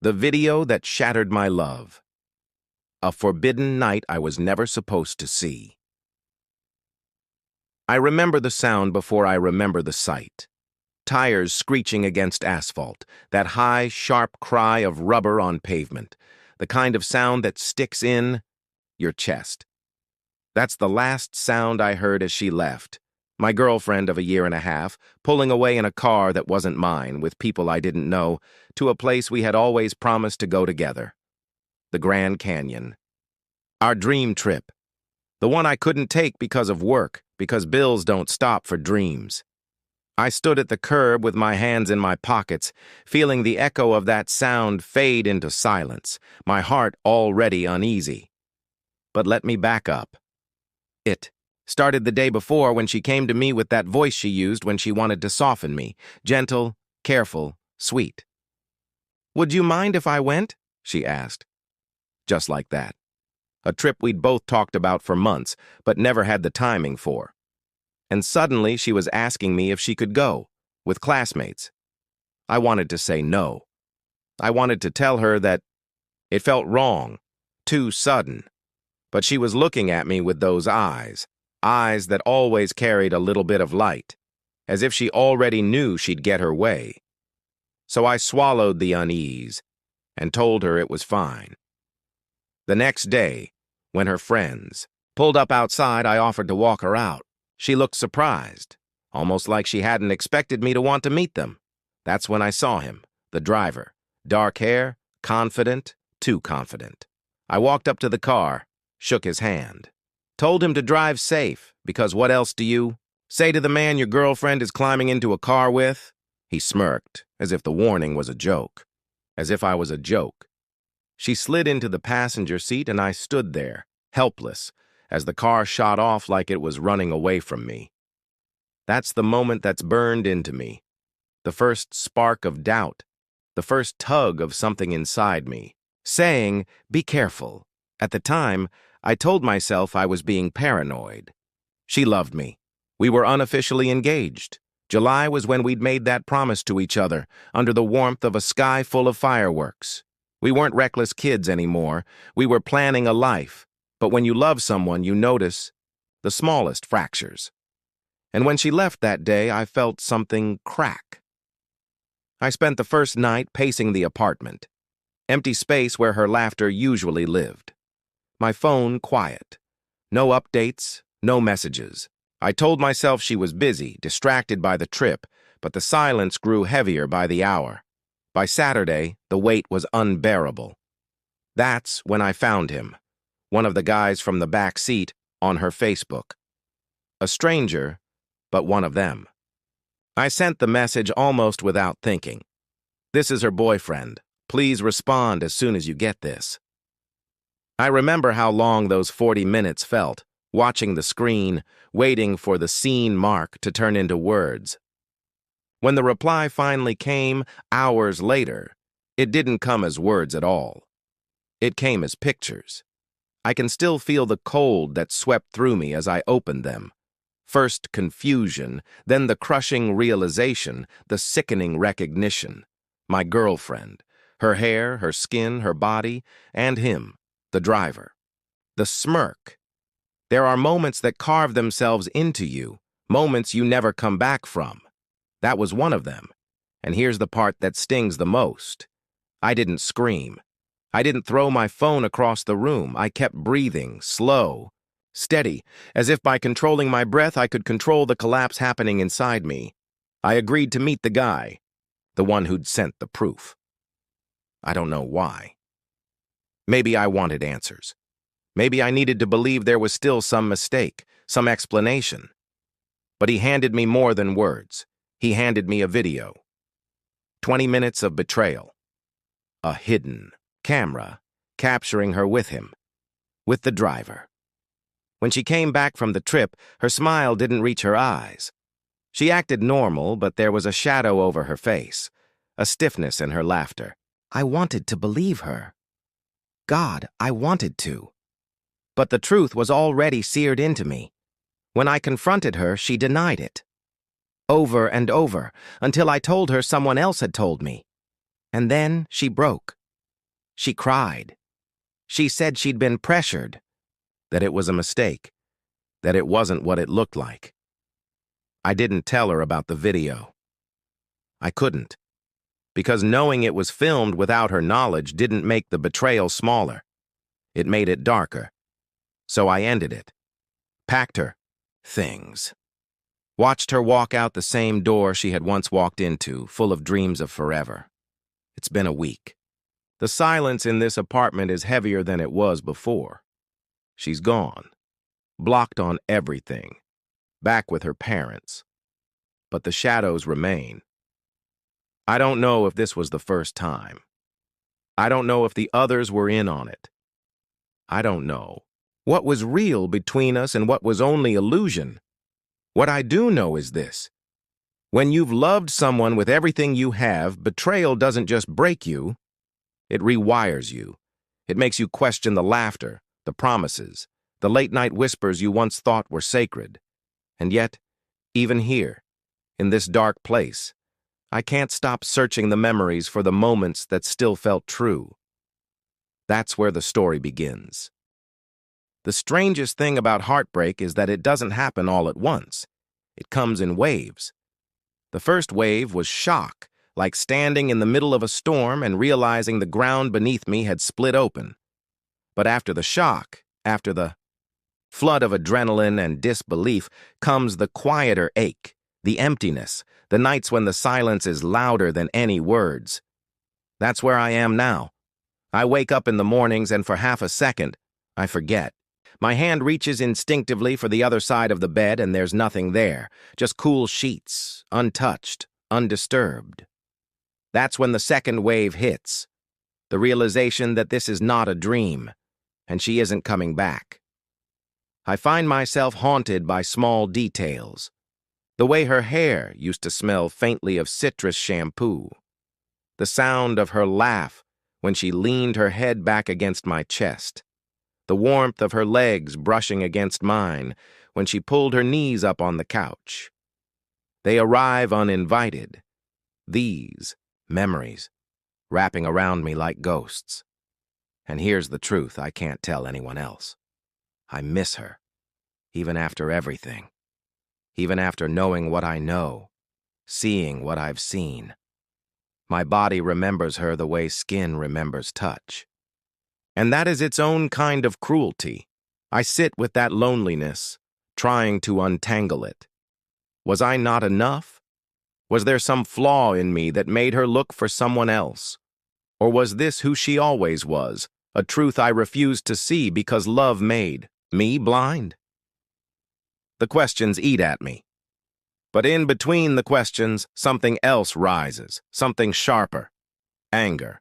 The video that shattered my love. A forbidden night I was never supposed to see. I remember the sound before I remember the sight. Tires screeching against asphalt, that high, sharp cry of rubber on pavement, the kind of sound that sticks in your chest. That's the last sound I heard as she left, my girlfriend of a year and a half, pulling away in a car that wasn't mine, with people I didn't know, to a place we had always promised to go together. The Grand Canyon. Our dream trip. The one I couldn't take because of work, because bills don't stop for dreams. I stood at the curb with my hands in my pockets, feeling the echo of that sound fade into silence, my heart already uneasy. But let me back up. It started the day before when she came to me with that voice she used when she wanted to soften me, gentle, careful, sweet. "Would you mind if I went?" she asked. Just like that. A trip we'd both talked about for months, but never had the timing for. And suddenly she was asking me if she could go, with classmates. I wanted to say no. I wanted to tell her that it felt wrong, too sudden. But she was looking at me with those eyes that always carried a little bit of light, as if she already knew she'd get her way. So I swallowed the unease and told her it was fine. The next day, when her friends pulled up outside, I offered to walk her out. She looked surprised, almost like she hadn't expected me to want to meet them. That's when I saw him, the driver. Dark hair, confident, too confident. I walked up to the car, shook his hand. Told him to drive safe, because what else do you say to the man your girlfriend is climbing into a car with? He smirked, as if the warning was a joke. As if I was a joke. She slid into the passenger seat and I stood there, helpless, as the car shot off like it was running away from me. That's the moment that's burned into me. The first spark of doubt. The first tug of something inside me, saying, "Be careful." At the time, I told myself I was being paranoid. She loved me. We were unofficially engaged. July was when we'd made that promise to each other, under the warmth of a sky full of fireworks. We weren't reckless kids anymore. We were planning a life. But when you love someone, you notice the smallest fractures. And when she left that day, I felt something crack. I spent the first night pacing the apartment, empty space where her laughter usually lived. My phone quiet. No updates, no messages. I told myself she was busy, distracted by the trip, but the silence grew heavier by the hour. By Saturday, the weight was unbearable. That's when I found him, one of the guys from the back seat, on her Facebook. A stranger, but one of them. I sent the message almost without thinking. "This is her boyfriend. Please respond as soon as you get this." I remember how long those 40 minutes felt, watching the screen, waiting for the scene mark to turn into words. When the reply finally came, hours later, it didn't come as words at all. It came as pictures. I can still feel the cold that swept through me as I opened them. First confusion, then the crushing realization, the sickening recognition. My girlfriend, her hair, her skin, her body, and him, the driver. The smirk. There are moments that carve themselves into you, moments you never come back from. That was one of them. And here's the part that stings the most. I didn't scream. I didn't throw my phone across the room. I kept breathing, slow, steady, as if by controlling my breath I could control the collapse happening inside me. I agreed to meet the guy, the one who'd sent the proof. I don't know why. Maybe I wanted answers. Maybe I needed to believe there was still some mistake, some explanation. But he handed me more than words. He handed me a video. 20 minutes of betrayal. A hidden camera capturing her with him, with the driver. When she came back from the trip, her smile didn't reach her eyes. She acted normal, but there was a shadow over her face, a stiffness in her laughter. I wanted to believe her. God, I wanted to. But the truth was already seared into me. When I confronted her, she denied it. Over and over, until I told her someone else had told me. And then she broke. She cried. She said she'd been pressured, that it was a mistake, that it wasn't what it looked like. I didn't tell her about the video. I couldn't, because knowing it was filmed without her knowledge didn't make the betrayal smaller. It made it darker. So I ended it. Packed her things. Watched her walk out the same door she had once walked into, full of dreams of forever. It's been a week. The silence in this apartment is heavier than it was before. She's gone. Blocked on everything. Back with her parents. But the shadows remain. I don't know if this was the first time. I don't know if the others were in on it. I don't know what was real between us and what was only illusion. What I do know is this. When you've loved someone with everything you have, betrayal doesn't just break you, it rewires you. It makes you question the laughter, the promises, the late-night whispers you once thought were sacred. And yet, even here, in this dark place, I can't stop searching the memories for the moments that still felt true. That's where the story begins. The strangest thing about heartbreak is that it doesn't happen all at once. It comes in waves. The first wave was shock, like standing in the middle of a storm and realizing the ground beneath me had split open. But after the shock, after the flood of adrenaline and disbelief, comes the quieter ache, the emptiness, the nights when the silence is louder than any words. That's where I am now. I wake up in the mornings and for half a second, I forget. My hand reaches instinctively for the other side of the bed and there's nothing there, just cool sheets, untouched, undisturbed. That's when the second wave hits, the realization that this is not a dream, and she isn't coming back. I find myself haunted by small details. The way her hair used to smell faintly of citrus shampoo. The sound of her laugh when she leaned her head back against my chest. The warmth of her legs brushing against mine when she pulled her knees up on the couch. They arrive uninvited. These memories, wrapping around me like ghosts. And here's the truth I can't tell anyone else. I miss her, even after everything. Even after knowing what I know, seeing what I've seen. My body remembers her the way skin remembers touch. And that is its own kind of cruelty. I sit with that loneliness, trying to untangle it. Was I not enough? Was there some flaw in me that made her look for someone else? Or was this who she always was, a truth I refused to see because love made me blind? The questions eat at me. But in between the questions, something else rises, something sharper. Anger.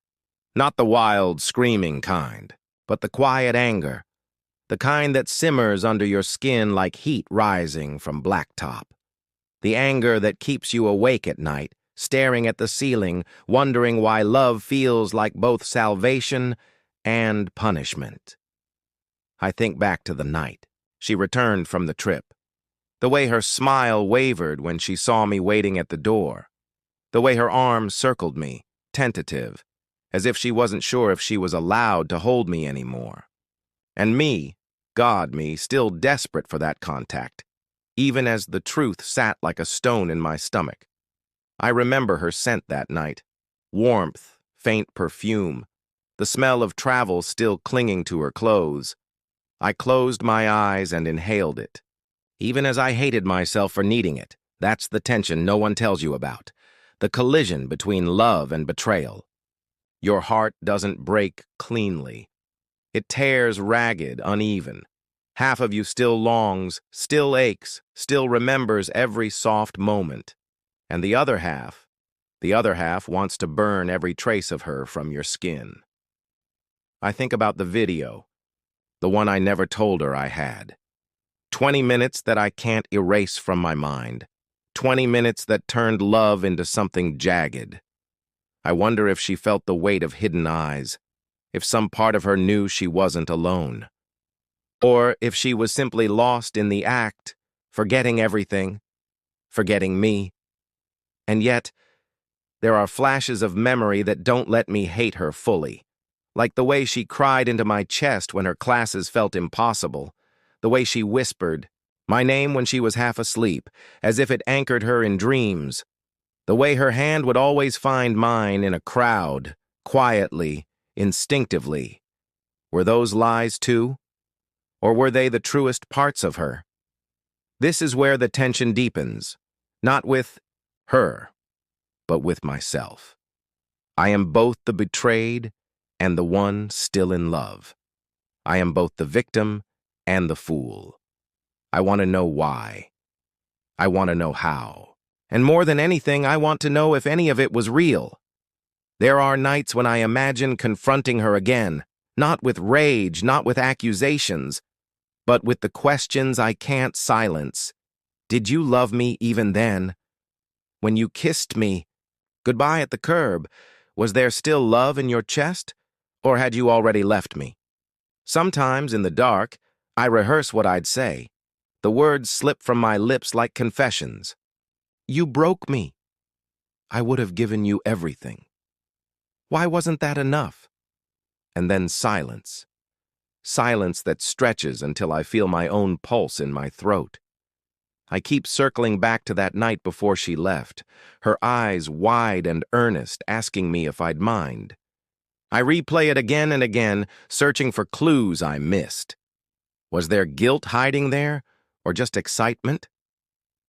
Not the wild, screaming kind, but the quiet anger. The kind that simmers under your skin like heat rising from blacktop. The anger that keeps you awake at night, staring at the ceiling, wondering why love feels like both salvation and punishment. I think back to the night she returned from the trip. The way her smile wavered when she saw me waiting at the door. The way her arms circled me, tentative, as if she wasn't sure if she was allowed to hold me anymore. And me, God me, still desperate for that contact, even as the truth sat like a stone in my stomach. I remember her scent that night. Warmth, faint perfume, the smell of travel still clinging to her clothes. I closed my eyes and inhaled it. Even as I hated myself for needing it, that's the tension no one tells you about. The collision between love and betrayal. Your heart doesn't break cleanly. It tears ragged, uneven. Half of you still longs, still aches, still remembers every soft moment. And the other half wants to burn every trace of her from your skin. I think about the video, the one I never told her I had. 20 minutes that I can't erase from my mind. 20 minutes that turned love into something jagged. I wonder if she felt the weight of hidden eyes, if some part of her knew she wasn't alone. Or if she was simply lost in the act, forgetting everything, forgetting me. And yet, there are flashes of memory that don't let me hate her fully, like the way she cried into my chest when her classes felt impossible, the way she whispered my name when she was half asleep, as if it anchored her in dreams, the way her hand would always find mine in a crowd, quietly, instinctively. Were those lies too? Or were they the truest parts of her? This is where the tension deepens, not with her, but with myself. I am both the betrayed and the one still in love. I am both the victim and the fool. I want to know why. I want to know how. And more than anything, I want to know if any of it was real. There are nights when I imagine confronting her again, not with rage, not with accusations, but with the questions I can't silence. Did you love me even then? When you kissed me goodbye at the curb, was there still love in your chest, or had you already left me? Sometimes, in the dark, I rehearse what I'd say. The words slip from my lips like confessions. You broke me. I would have given you everything. Why wasn't that enough? And then silence. Silence that stretches until I feel my own pulse in my throat. I keep circling back to that night before she left, her eyes wide and earnest, asking me if I'd mind. I replay it again and again, searching for clues I missed. Was there guilt hiding there, or just excitement?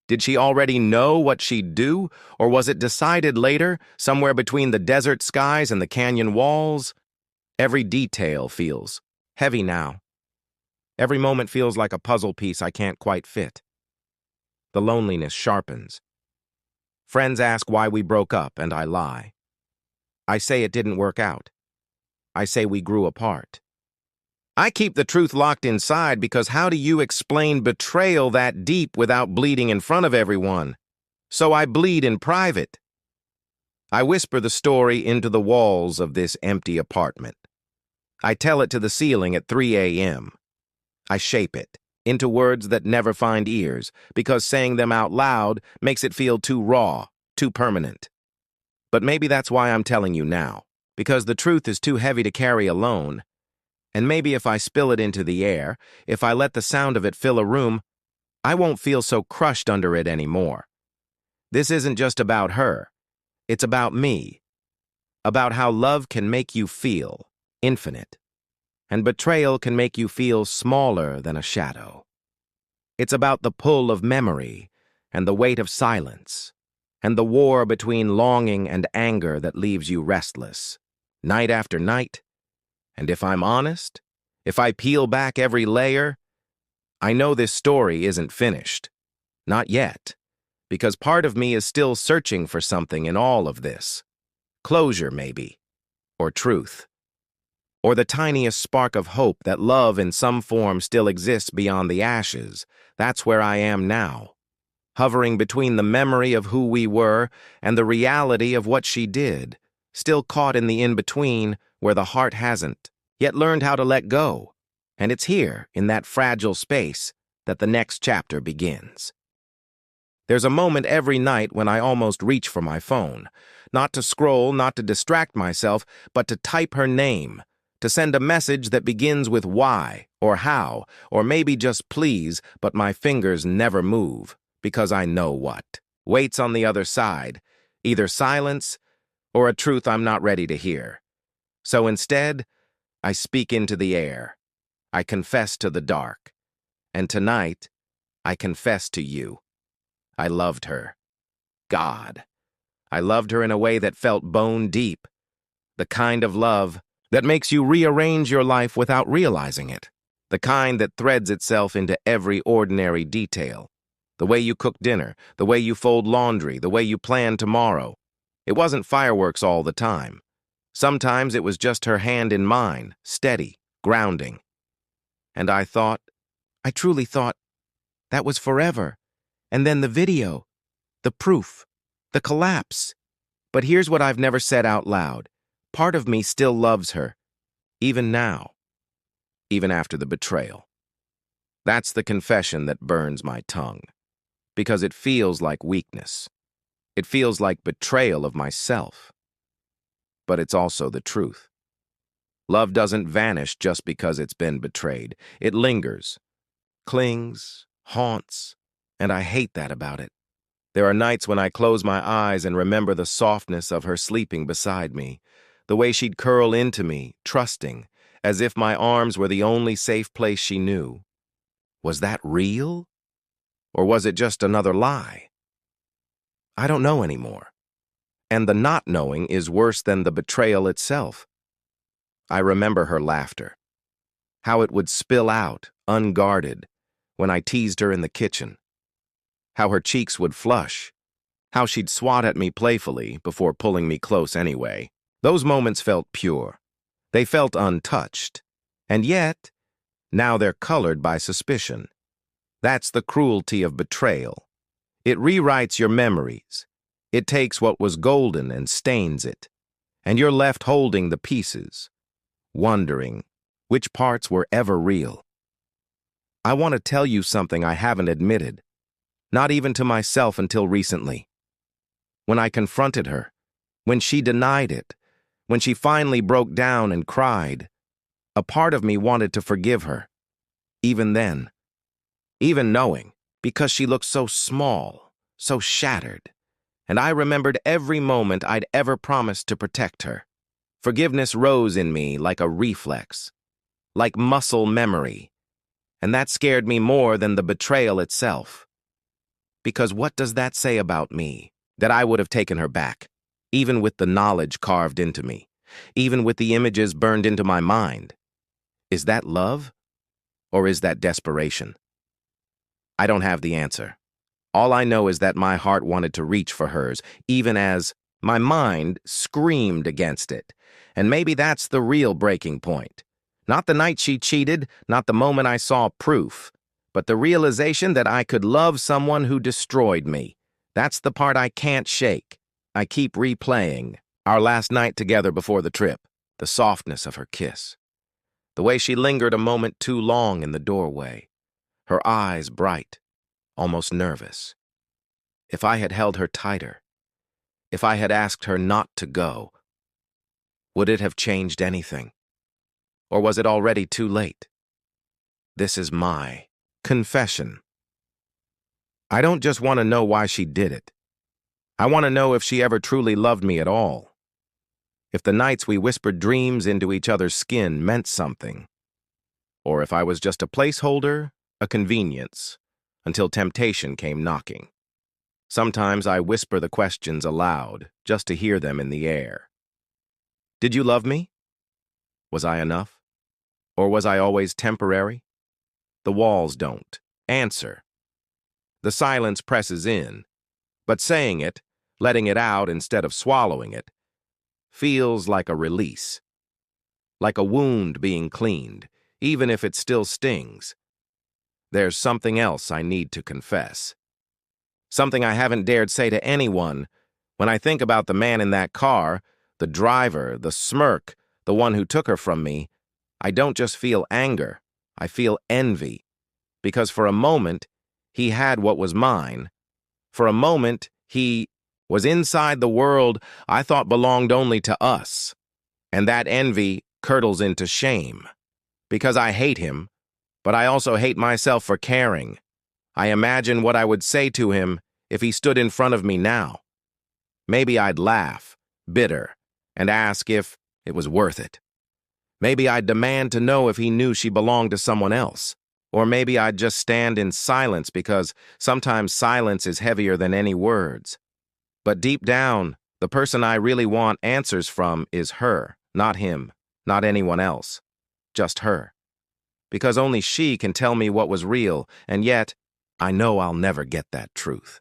Did she already know what she'd do, or was it decided later, somewhere between the desert skies and the canyon walls? Every detail feels heavy now. Every moment feels like a puzzle piece I can't quite fit. The loneliness sharpens. Friends ask why we broke up, and I lie. I say it didn't work out. I say we grew apart. I keep the truth locked inside because how do you explain betrayal that deep without bleeding in front of everyone? So I bleed in private. I whisper the story into the walls of this empty apartment. I tell it to the ceiling at 3 a.m. I shape it into words that never find ears, because saying them out loud makes it feel too raw, too permanent. But maybe that's why I'm telling you now, because the truth is too heavy to carry alone. And maybe if I spill it into the air, if I let the sound of it fill a room, I won't feel so crushed under it anymore. This isn't just about her. It's about me. About how love can make you feel infinite. And betrayal can make you feel smaller than a shadow. It's about the pull of memory and the weight of silence and the war between longing and anger that leaves you restless, night after night. And if I'm honest, if I peel back every layer, I know this story isn't finished. Not yet, because part of me is still searching for something in all of this. Closure, maybe, or truth. Or the tiniest spark of hope that love in some form still exists beyond the ashes. That's where I am now, hovering between the memory of who we were and the reality of what she did, still caught in the in-between where the heart hasn't yet learned how to let go. And it's here, in that fragile space, that the next chapter begins. There's a moment every night when I almost reach for my phone, not to scroll, not to distract myself, but to type her name, to send a message that begins with why, or how, or maybe just please, but my fingers never move, because I know what waits on the other side, either silence or a truth I'm not ready to hear. So instead, I speak into the air. I confess to the dark. And tonight, I confess to you. I loved her. God. I loved her in a way that felt bone deep. The kind of love that makes you rearrange your life without realizing it. The kind that threads itself into every ordinary detail. The way you cook dinner, the way you fold laundry, the way you plan tomorrow. It wasn't fireworks all the time. Sometimes it was just her hand in mine, steady, grounding. And I truly thought, that was forever. And then the video, the proof, the collapse. But here's what I've never said out loud. Part of me still loves her, even now, even after the betrayal. That's the confession that burns my tongue, because it feels like weakness. It feels like betrayal of myself. But it's also the truth. Love doesn't vanish just because it's been betrayed. It lingers, clings, haunts, and I hate that about it. There are nights when I close my eyes and remember the softness of her sleeping beside me, the way she'd curl into me, trusting, as if my arms were the only safe place she knew. Was that real? Or was it just another lie? I don't know anymore. And the not knowing is worse than the betrayal itself. I remember her laughter, how it would spill out, unguarded, when I teased her in the kitchen, how her cheeks would flush, how she'd swat at me playfully before pulling me close anyway. Those moments felt pure. They felt untouched. And yet, now they're colored by suspicion. That's the cruelty of betrayal. It rewrites your memories. It takes what was golden and stains it. And you're left holding the pieces, wondering which parts were ever real. I want to tell you something I haven't admitted, not even to myself until recently. When I confronted her, when she denied it, when she finally broke down and cried, a part of me wanted to forgive her. Even then. Even knowing, because she looked so small, so shattered. And I remembered every moment I'd ever promised to protect her. Forgiveness rose in me like a reflex, like muscle memory. And that scared me more than the betrayal itself. Because what does that say about me? That I would have taken her back, even with the knowledge carved into me, even with the images burned into my mind. Is that love? Or is that desperation? I don't have the answer. All I know is that my heart wanted to reach for hers, even as my mind screamed against it. And maybe that's the real breaking point. Not the night she cheated, not the moment I saw proof, but the realization that I could love someone who destroyed me. That's the part I can't shake. I keep replaying our last night together before the trip, the softness of her kiss, the way she lingered a moment too long in the doorway, her eyes bright, almost nervous. If I had held her tighter, if I had asked her not to go, would it have changed anything? Or was it already too late? This is my confession. I don't just want to know why she did it. I want to know if she ever truly loved me at all. If the nights we whispered dreams into each other's skin meant something. Or if I was just a placeholder, a convenience, until temptation came knocking. Sometimes I whisper the questions aloud, just to hear them in the air. Did you love me? Was I enough? Or was I always temporary? The walls don't answer. The silence presses in, but saying it, letting it out instead of swallowing it, feels like a release. Like a wound being cleaned, even if it still stings. There's something else I need to confess. Something I haven't dared say to anyone. When I think about the man in that car, the driver, the smirk, the one who took her from me, I don't just feel anger, I feel envy. Because for a moment, he had what was mine. For a moment, he was inside the world I thought belonged only to us. And that envy curdles into shame. Because I hate him, but I also hate myself for caring. I imagine what I would say to him if he stood in front of me now. Maybe I'd laugh, bitter, and ask if it was worth it. Maybe I'd demand to know if he knew she belonged to someone else. Or maybe I'd just stand in silence because sometimes silence is heavier than any words. But deep down, the person I really want answers from is her, not him, not anyone else. Just her. Because only she can tell me what was real, and yet, I know I'll never get that truth.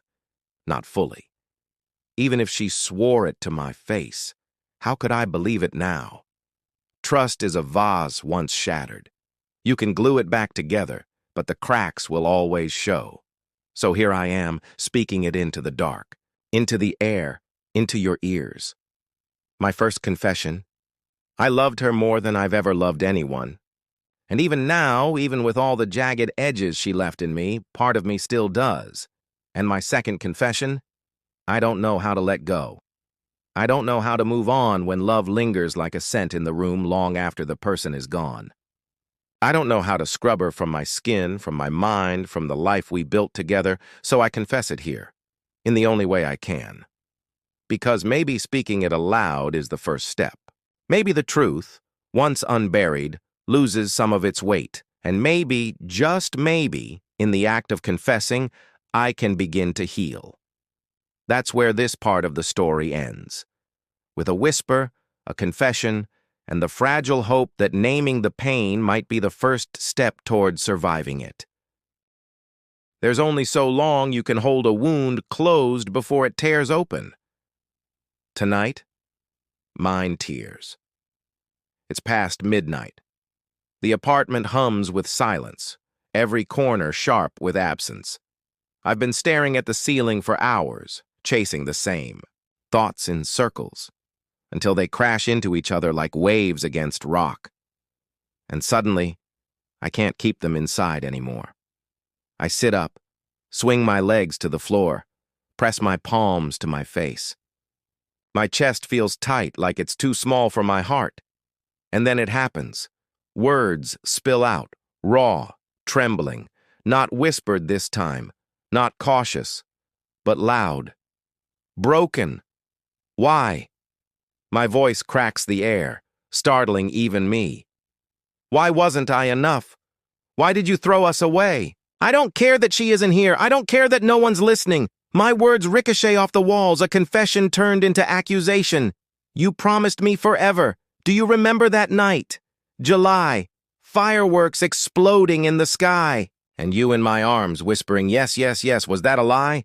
Not fully. Even if she swore it to my face, how could I believe it now? Trust is a vase once shattered. You can glue it back together, but the cracks will always show. So here I am, speaking it into the dark, into the air, into your ears. My first confession. I loved her more than I've ever loved anyone. And even now, even with all the jagged edges she left in me, part of me still does. And my second confession, I don't know how to let go. I don't know how to move on when love lingers like a scent in the room long after the person is gone. I don't know how to scrub her from my skin, from my mind, from the life we built together, so I confess it here, in the only way I can. Because maybe speaking it aloud is the first step. Maybe the truth, once unburied, loses some of its weight, and maybe, just maybe, in the act of confessing, I can begin to heal. That's where this part of the story ends. With a whisper, a confession, and the fragile hope that naming the pain might be the first step toward surviving it. There's only so long you can hold a wound closed before it tears open. Tonight, mine tears. It's past midnight. The apartment hums with silence, every corner sharp with absence. I've been staring at the ceiling for hours, chasing the same thoughts in circles, until they crash into each other like waves against rock. And suddenly, I can't keep them inside anymore. I sit up, swing my legs to the floor, press my palms to my face. My chest feels tight, like it's too small for my heart. And then it happens. Words spill out, raw, trembling, not whispered this time, not cautious, but loud. Broken. Why? My voice cracks the air, startling even me. Why wasn't I enough? Why did you throw us away? I don't care that she isn't here. I don't care that no one's listening. My words ricochet off the walls, a confession turned into accusation. You promised me forever. Do you remember that night? July, fireworks exploding in the sky, and you in my arms whispering, yes, yes, yes. Was that a lie?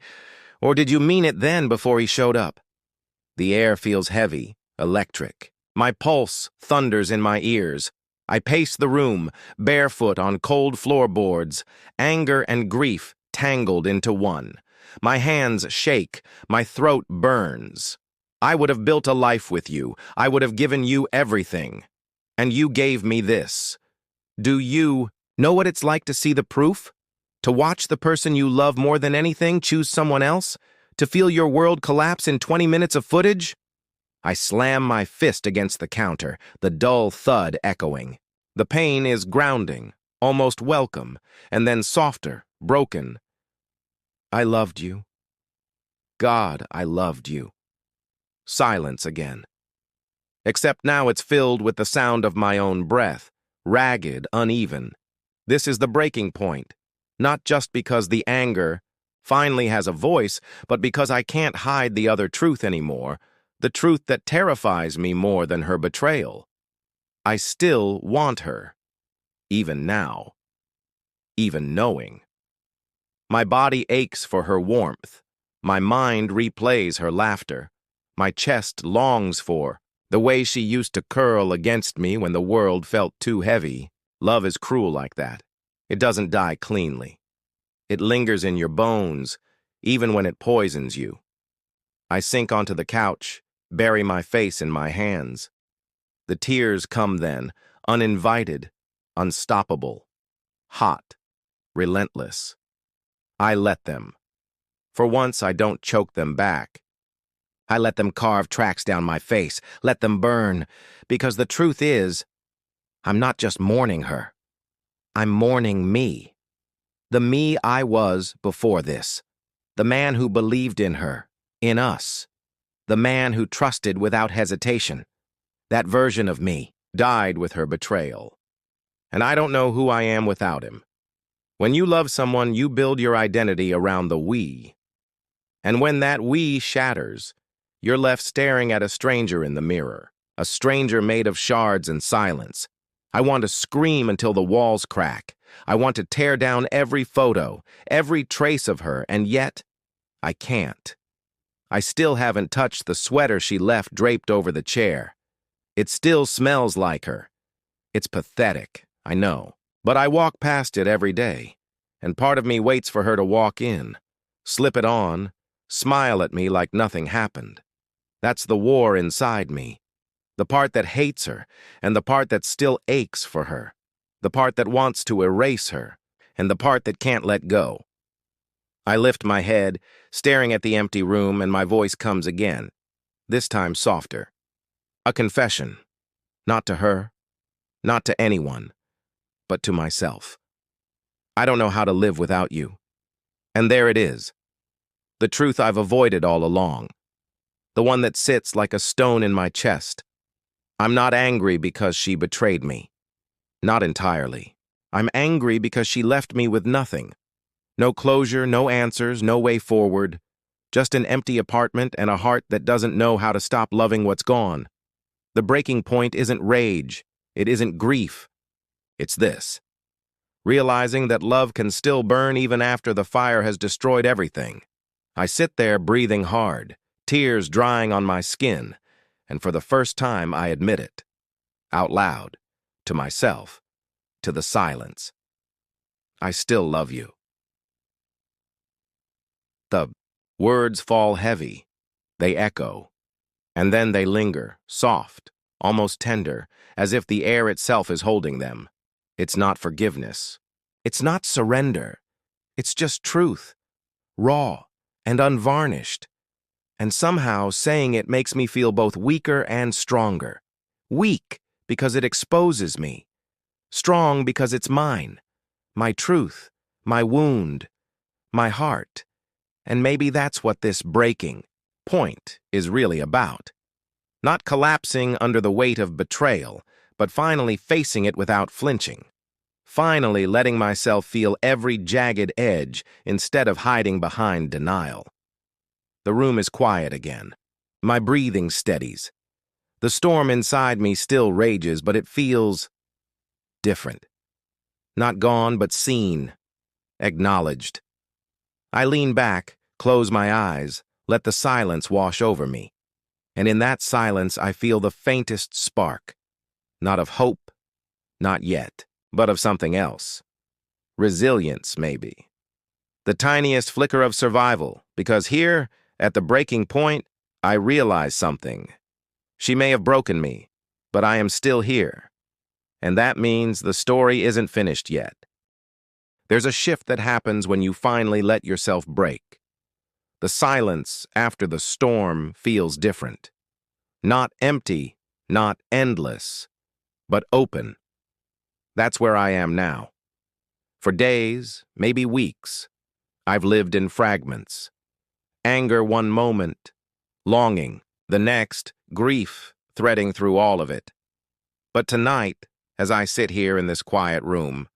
Or did you mean it then before he showed up? The air feels heavy, electric. My pulse thunders in my ears. I pace the room, barefoot on cold floorboards, anger and grief tangled into one. My hands shake, my throat burns. I would have built a life with you. I would have given you everything. And you gave me this. Do you know what it's like to see the proof? To watch the person you love more than anything choose someone else? To feel your world collapse in 20 minutes of footage? I slam my fist against the counter, the dull thud echoing. The pain is grounding, almost welcome, and then softer, broken. I loved you. God, I loved you. Silence again. Except now it's filled with the sound of my own breath, ragged, uneven. This is the breaking point, not just because the anger finally has a voice, but because I can't hide the other truth anymore, the truth that terrifies me more than her betrayal. I still want her, even now, even knowing. My body aches for her warmth. My mind replays her laughter. My chest longs for the way she used to curl against me when the world felt too heavy. Love is cruel like that. It doesn't die cleanly. It lingers in your bones, even when it poisons you. I sink onto the couch, bury my face in my hands. The tears come then, uninvited, unstoppable, hot, relentless. I let them. For once, I don't choke them back. I let them carve tracks down my face, let them burn, because the truth is, I'm not just mourning her. I'm mourning me. The me I was before this. The man who believed in her, in us. The man who trusted without hesitation. That version of me died with her betrayal. And I don't know who I am without him. When you love someone, you build your identity around the we. And when that we shatters, you're left staring at a stranger in the mirror, a stranger made of shards and silence. I want to scream until the walls crack. I want to tear down every photo, every trace of her, and yet, I can't. I still haven't touched the sweater she left draped over the chair. It still smells like her. It's pathetic, I know, but I walk past it every day, and part of me waits for her to walk in, slip it on, smile at me like nothing happened. That's the war inside me. The part that hates her, and the part that still aches for her. The part that wants to erase her, and the part that can't let go. I lift my head, staring at the empty room, and my voice comes again. this time softer. A confession, not to her, not to anyone, but to myself. I don't know how to live without you. And there it is, the truth I've avoided all along, the one that sits like a stone in my chest. I'm not angry because she betrayed me. Not entirely. I'm angry because she left me with nothing. No closure, no answers, no way forward. Just an empty apartment and a heart that doesn't know how to stop loving what's gone. The breaking point isn't rage. It isn't grief. It's this: realizing that love can still burn even after the fire has destroyed everything. I sit there breathing hard, tears drying on my skin, and for the first time I admit it. Out loud, to myself, to the silence. I still love you. The words fall heavy. They echo. And then they linger, soft, almost tender, as if the air itself is holding them. It's not forgiveness. It's not surrender. It's just truth, raw and unvarnished. And somehow saying it makes me feel both weaker and stronger. Weak because it exposes me. Strong because it's mine. My truth, my wound, my heart. And maybe that's what this breaking point is really about. Not collapsing under the weight of betrayal, but finally facing it without flinching. Finally letting myself feel every jagged edge instead of hiding behind denial. The room is quiet again. My breathing steadies. The storm inside me still rages, but it feels different. Not gone, but seen, acknowledged. I lean back, close my eyes, let the silence wash over me. And in that silence, I feel the faintest spark. Not of hope, not yet, but of something else. Resilience, maybe. The tiniest flicker of survival, because here, at the breaking point, I realize something. She may have broken me, but I am still here. And that means the story isn't finished yet. There's a shift that happens when you finally let yourself break. The silence after the storm feels different. Not empty, not endless, but open. That's where I am now. For days, maybe weeks, I've lived in fragments. Anger one moment, longing the next, grief threading through all of it. But tonight, as I sit here in this quiet room,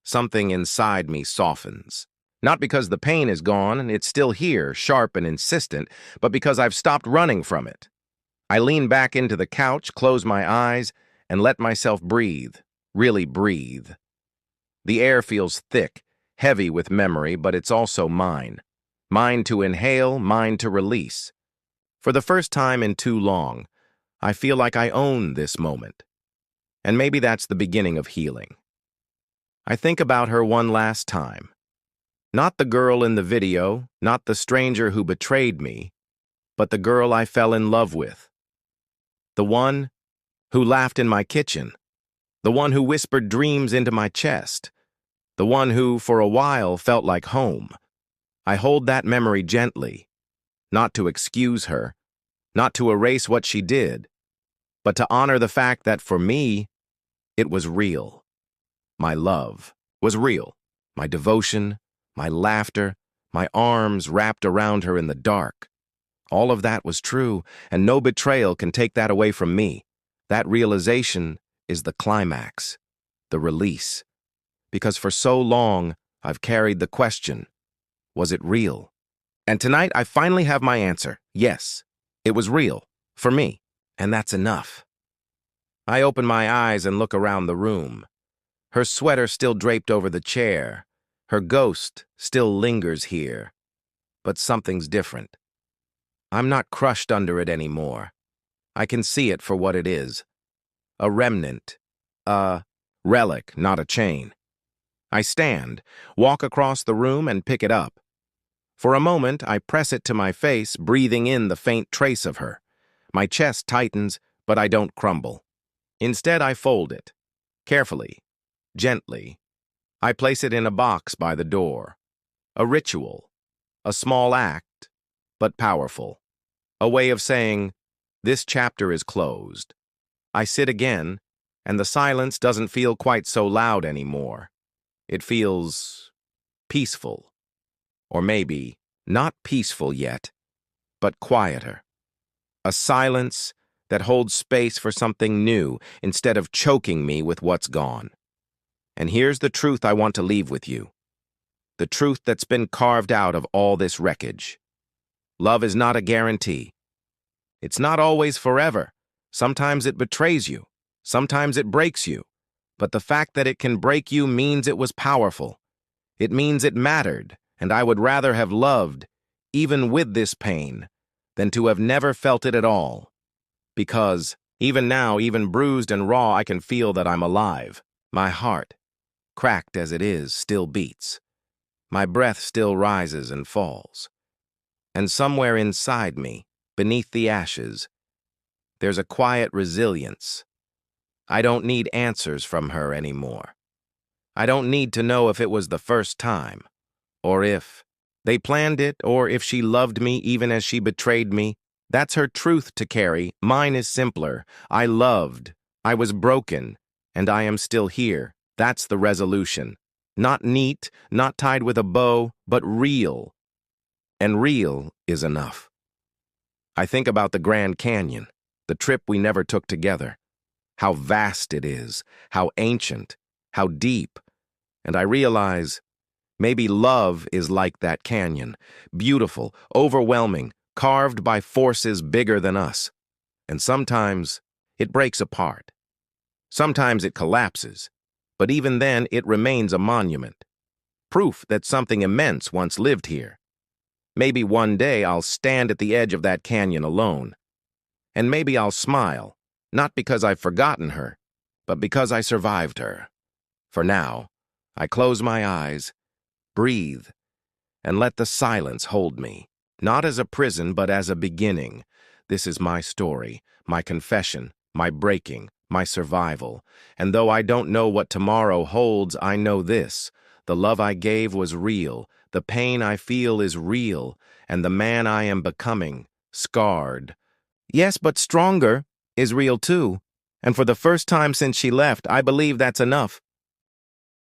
something inside me softens. Not because the pain is gone and it's still here, sharp and insistent, but because I've stopped running from it. I lean back into the couch, close my eyes, and let myself breathe, really breathe. The air feels thick, heavy with memory, but it's also mine. Mine to inhale, mine to release. For the first time in too long, I feel like I own this moment. And maybe that's the beginning of healing. I think about her one last time. Not the girl in the video, not the stranger who betrayed me, but the girl I fell in love with. The one who laughed in my kitchen. The one who whispered dreams into my chest. The one who, for a while, felt like home. I hold that memory gently, not to excuse her, not to erase what she did, but to honor the fact that for me, it was real. My love was real. My devotion, my laughter, my arms wrapped around her in the dark. All of that was true, and no betrayal can take that away from me. That realization is the climax, the release. Because for so long, I've carried the question, was it real? And tonight, I finally have my answer. Yes, it was real, for me, and that's enough. I open my eyes and look around the room. Her sweater still draped over the chair. Her ghost still lingers here. But something's different. I'm not crushed under it anymore. I can see it for what it is. A remnant. A relic, not a chain. I stand, walk across the room, and pick it up. For a moment, I press it to my face, breathing in the faint trace of her. My chest tightens, but I don't crumble. Instead, I fold it. Carefully, gently. I place it in a box by the door. A ritual. A small act, but powerful. A way of saying, This chapter is closed. I sit again, and the silence doesn't feel quite so loud anymore. It feels peaceful. Or maybe not peaceful yet, but quieter. A silence that holds space for something new instead of choking me with what's gone. And here's the truth I want to leave with you. The truth that's been carved out of all this wreckage. Love is not a guarantee. It's not always forever. Sometimes it betrays you. Sometimes it breaks you. But the fact that it can break you means it was powerful. It means it mattered, and I would rather have loved, even with this pain, than to have never felt it at all. Because, even now, even bruised and raw, I can feel that I'm alive. My heart, cracked as it is, still beats. My breath still rises and falls. And somewhere inside me, beneath the ashes, there's a quiet resilience. I don't need answers from her anymore. I don't need to know if it was the first time, or if they planned it, or if she loved me even as she betrayed me. That's her truth to carry. Mine is simpler. I loved, I was broken, and I am still here. That's the resolution. Not neat, not tied with a bow, but real. And real is enough. I think about the Grand Canyon, the trip we never took together. How vast it is, how ancient, how deep. And I realize maybe love is like that canyon, beautiful, overwhelming, carved by forces bigger than us. And sometimes it breaks apart. Sometimes it collapses. But even then, it remains a monument. Proof that something immense once lived here. Maybe one day I'll stand at the edge of that canyon alone. And maybe I'll smile, not because I've forgotten her, but because I survived her. For now, I close my eyes, breathe, and let the silence hold me. Not as a prison, but as a beginning. This is my story, my confession, my breaking, my survival. And though I don't know what tomorrow holds, I know this. The love I gave was real, the pain I feel is real, and the man I am becoming, scarred. Yes, but stronger, is real too. And for the first time since she left, I believe that's enough.